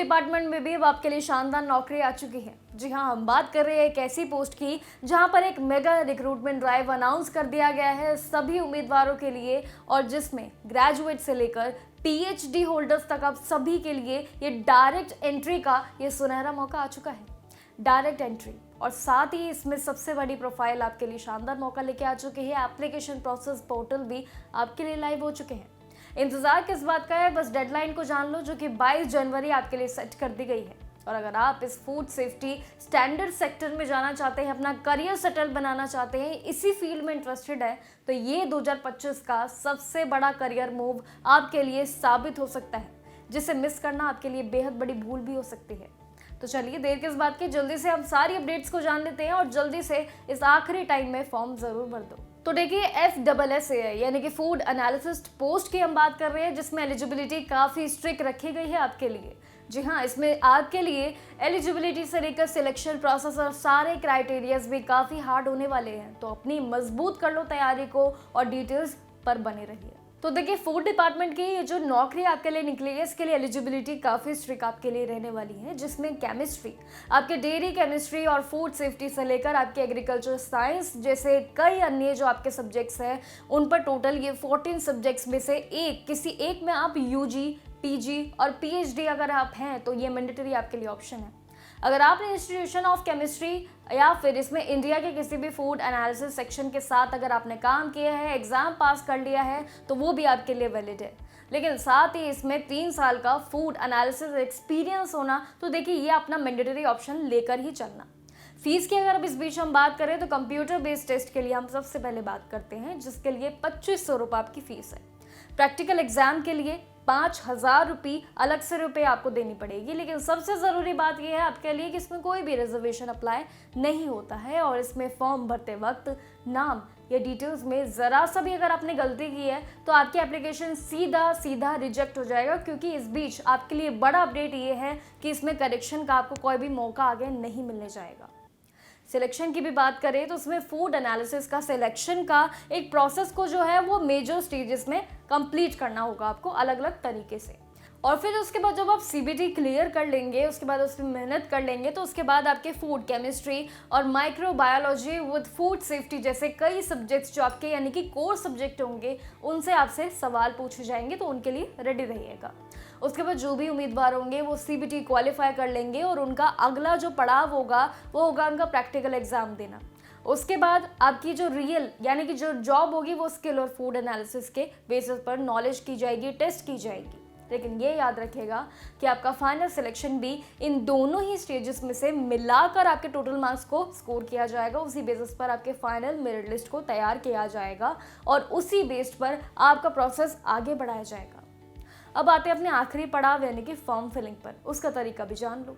Department में भी अब आपके लिए शानदार नौकरी आ चुकी है। जी हाँ, हम बात कर रहे हैं एक ऐसी पोस्ट की जहां पर एक मेगा रिक्रूटमेंट ड्राइव अनाउंस कर दिया गया है सभी उम्मीदवारों के लिए, और जिसमें ग्रेजुएट से लेकर पीएचडी होल्डर्स तक आप सभी के लिए ये डायरेक्ट एंट्री का ये सुनहरा मौका आ चुका है। डायरेक्ट एंट्री, और साथ ही इसमें सबसे बड़ी प्रोफाइल आपके लिए शानदार मौका लेके आ चुकी है। एप्लीकेशन प्रोसेस पोर्टल भी आपके लिए लाइव हो चुके हैं। इंतजार किस बात का है, बस डेडलाइन को जान लो जो कि 22 जनवरी आपके लिए सेट कर दी गई है। और अगर आप इस फूड सेफ्टी स्टैंडर्ड सेक्टर में जाना चाहते हैं, अपना करियर सेटल बनाना चाहते हैं, इसी फील्ड में इंटरेस्टेड है, तो ये 2025 का सबसे बड़ा करियर मूव आपके लिए साबित हो सकता है, जिसे मिस करना आपके लिए बेहद बड़ी भूल भी हो सकती है। तो चलिए देर किस बात की, जल्दी से हम सारी अपडेट्स को जान लेते हैं और जल्दी से इस आखिरी टाइम में फॉर्म जरूर भर दो। तो देखिए FSSA है, यानी कि फूड एनालिसिस्ट पोस्ट की हम बात कर रहे हैं, जिसमें एलिजिबिलिटी काफ़ी स्ट्रिक्ट रखी गई है आपके लिए। जी हाँ, इसमें आपके लिए एलिजिबिलिटी से लेकर सिलेक्शन प्रोसेस और सारे क्राइटेरियाज भी काफ़ी हार्ड होने वाले हैं। तो अपनी मजबूत कर लो तैयारी को और डिटेल्स पर बने रहिए। तो देखिए, फूड डिपार्टमेंट की ये जो नौकरी आपके लिए निकली है, इसके लिए एलिजिबिलिटी काफ़ी स्ट्रिक्ट आपके लिए रहने वाली है, जिसमें केमिस्ट्री, आपके डेयरी केमिस्ट्री और फूड सेफ्टी से लेकर आपके एग्रीकल्चर साइंस जैसे कई अन्य जो आपके सब्जेक्ट्स हैं, उन पर टोटल ये 14 सब्जेक्ट्स में से किसी एक में आप UG, PG और PhD अगर आप हैं तो ये मैंडेटरी आपके लिए ऑप्शन है। अगर आपने इंस्टीट्यूशन ऑफ केमिस्ट्री या फिर इसमें इंडिया के किसी भी फूड एनालिसिस सेक्शन के साथ अगर आपने काम किया है, एग्जाम पास कर लिया है, तो वो भी आपके लिए वैलिड है। लेकिन साथ ही इसमें 3 साल का फूड एनालिसिस एक्सपीरियंस होना, तो देखिए ये अपना मैंडेटरी ऑप्शन लेकर ही चलना। फीस की अगर अब इस बीच हम बात करें तो कंप्यूटर बेस्ड टेस्ट के लिए हम सबसे पहले बात करते हैं, जिसके लिए 2500 रुपये आपकी फीस है। प्रैक्टिकल एग्जाम के लिए 5000 रुपये अलग से रुपये आपको देनी पड़ेगी। लेकिन सबसे ज़रूरी बात यह है आपके लिए कि इसमें कोई भी रिजर्वेशन अप्लाई नहीं होता है, और इसमें फॉर्म भरते वक्त नाम या डिटेल्स में ज़रा सा भी अगर आपने गलती की है तो आपकी एप्लीकेशन सीधा रिजेक्ट हो जाएगा, क्योंकि इस बीच आपके लिए बड़ा अपडेट ये है कि इसमें करेक्शन का आपको कोई भी मौका आगे नहीं मिलने जाएगा। सिलेक्शन की भी बात करें तो उसमें फूड एनालिसिस का सिलेक्शन का एक प्रोसेस को जो है वो मेजर स्टेजेस में कंप्लीट करना होगा आपको अलग अलग तरीके से। और फिर उसके बाद जब आप CBT क्लियर कर लेंगे, उसके बाद उस पर मेहनत कर लेंगे, तो उसके बाद आपके फूड केमिस्ट्री और माइक्रोबायोलॉजी विद फूड सेफ्टी जैसे कई सब्जेक्ट्स जो आपके यानी कि कोर सब्जेक्ट होंगे, उनसे आपसे सवाल पूछे जाएंगे, तो उनके लिए रेडी रहिएगा। उसके बाद जो भी उम्मीदवार होंगे वो CBT क्वालिफाई कर लेंगे, और उनका अगला जो पड़ाव होगा वो होगा उनका प्रैक्टिकल एग्जाम देना। उसके बाद आपकी जो रियल यानी कि जो जॉब होगी वो स्किल और फूड एनालिसिस के बेसिस पर नॉलेज की जाएगी, टेस्ट की जाएगी। लेकिन ये याद रखिएगा कि आपका फाइनल सिलेक्शन भी इन दोनों ही स्टेजेस में से मिलाकर आपके टोटल मार्क्स को स्कोर किया जाएगा। उसी बेसिस पर आपके फाइनल मेरिट लिस्ट को तैयार किया जाएगा और उसी बेस्ड पर आपका प्रोसेस आगे बढ़ाया जाएगा। अब आते हैं अपने आखिरी पड़ाव यानी कि फॉर्म फिलिंग पर। उसका तरीका भी जान लो।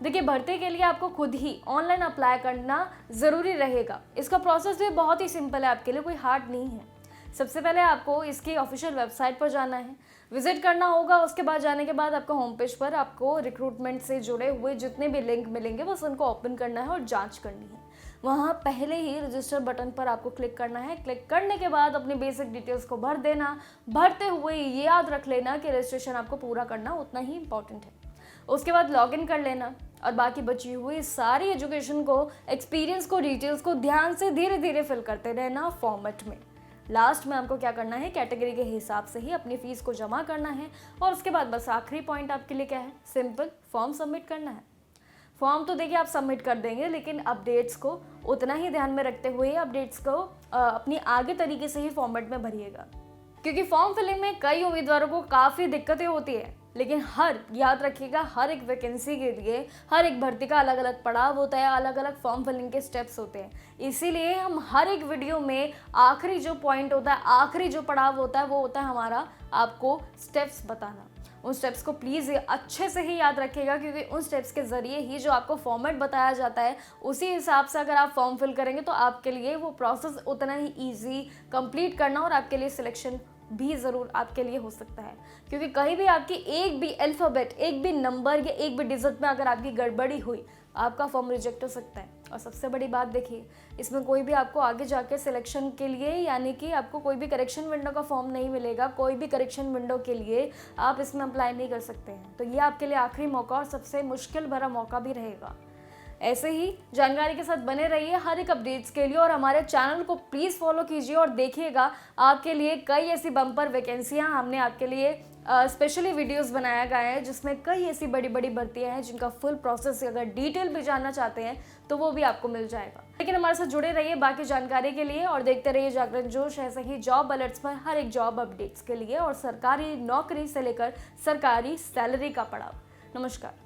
देखिए, भर्ती के लिए आपको खुद ही ऑनलाइन अप्लाई करना ज़रूरी रहेगा। इसका प्रोसेस भी बहुत ही सिंपल है, आपके लिए कोई हार्ड नहीं है। सबसे पहले आपको इसकी ऑफिशियल वेबसाइट पर जाना है, विजिट करना होगा। उसके बाद जाने के बाद आपको होम पेज पर आपको रिक्रूटमेंट से जुड़े हुए जितने भी लिंक मिलेंगे बस उनको ओपन करना है और जांच करनी है। वहाँ पहले ही रजिस्टर बटन पर आपको क्लिक करना है। क्लिक करने के बाद अपनी बेसिक डिटेल्स को भर देना। भरते हुए ये याद रख लेना कि रजिस्ट्रेशन आपको पूरा करना उतना ही इंपॉर्टेंट है। उसके बाद लॉगिन कर लेना और बाकी बची हुई सारी एजुकेशन को, एक्सपीरियंस को, डिटेल्स को ध्यान से धीरे धीरे फिल करते रहना फॉर्मेट में। लास्ट में आपको क्या करना है, कैटेगरी के हिसाब से ही अपनी फीस को जमा करना है। और उसके बाद बस आखिरी पॉइंट आपके लिए क्या है, सिंपल फॉर्म सबमिट करना है। फॉर्म तो देखिए आप सबमिट कर देंगे, लेकिन अपडेट्स को उतना ही ध्यान में रखते हुए अपडेट्स को अपनी आगे तरीके से ही फॉर्मेट में भरिएगा, क्योंकि फॉर्म फिलिंग में कई उम्मीदवारों को काफ़ी दिक्कतें होती है। लेकिन याद रखिएगा, हर एक वैकेंसी के लिए हर एक भर्ती का अलग अलग पड़ाव होता है, अलग अलग फॉर्म फिलिंग के स्टेप्स होते हैं। इसीलिए हम हर एक वीडियो में आखिरी जो पॉइंट होता है, आखिरी जो पड़ाव होता है, वो होता है हमारा आपको स्टेप्स बताना। उन स्टेप्स को प्लीज़ अच्छे से ही याद रखिएगा, क्योंकि उन स्टेप्स के ज़रिए ही जो आपको फॉर्मेट बताया जाता है उसी हिसाब से अगर आप फॉर्म फिल करेंगे तो आपके लिए वो प्रोसेस उतना ही ईजी कंप्लीट करना और आपके लिए सिलेक्शन भी ज़रूर आपके लिए हो सकता है। क्योंकि कहीं भी आपकी एक भी अल्फ़ाबेट, एक भी नंबर या एक भी डिजिट में अगर आपकी गड़बड़ी हुई, आपका फॉर्म रिजेक्ट हो सकता है। और सबसे बड़ी बात देखिए, इसमें कोई भी आपको आगे जाके सिलेक्शन के लिए यानी कि आपको कोई भी करेक्शन विंडो का फॉर्म नहीं मिलेगा, कोई भी करेक्शन विंडो के लिए आप इसमें अप्लाई नहीं कर सकते हैं। तो ये आपके लिए आखिरी मौका और सबसे मुश्किल भरा मौका भी रहेगा। ऐसे ही जानकारी के साथ बने रहिए हर एक अपडेट्स के लिए और हमारे चैनल को प्लीज़ फॉलो कीजिए और देखिएगा आपके लिए कई ऐसी बम्पर वैकेंसियां हमने आपके लिए स्पेशली वीडियोस बनाया गया है, जिसमें कई ऐसी बड़ी बड़ी भर्तियां हैं जिनका फुल प्रोसेस अगर डिटेल भी जानना चाहते हैं तो वो भी आपको मिल जाएगा। लेकिन हमारे साथ जुड़े रहिए बाकी जानकारी के लिए और देखते रहिए जागरण जोश, ऐसे ही जॉब अलर्ट्स पर हर एक जॉब अपडेट्स के लिए और सरकारी नौकरी से लेकर सरकारी सैलरी का पड़ाव। नमस्कार।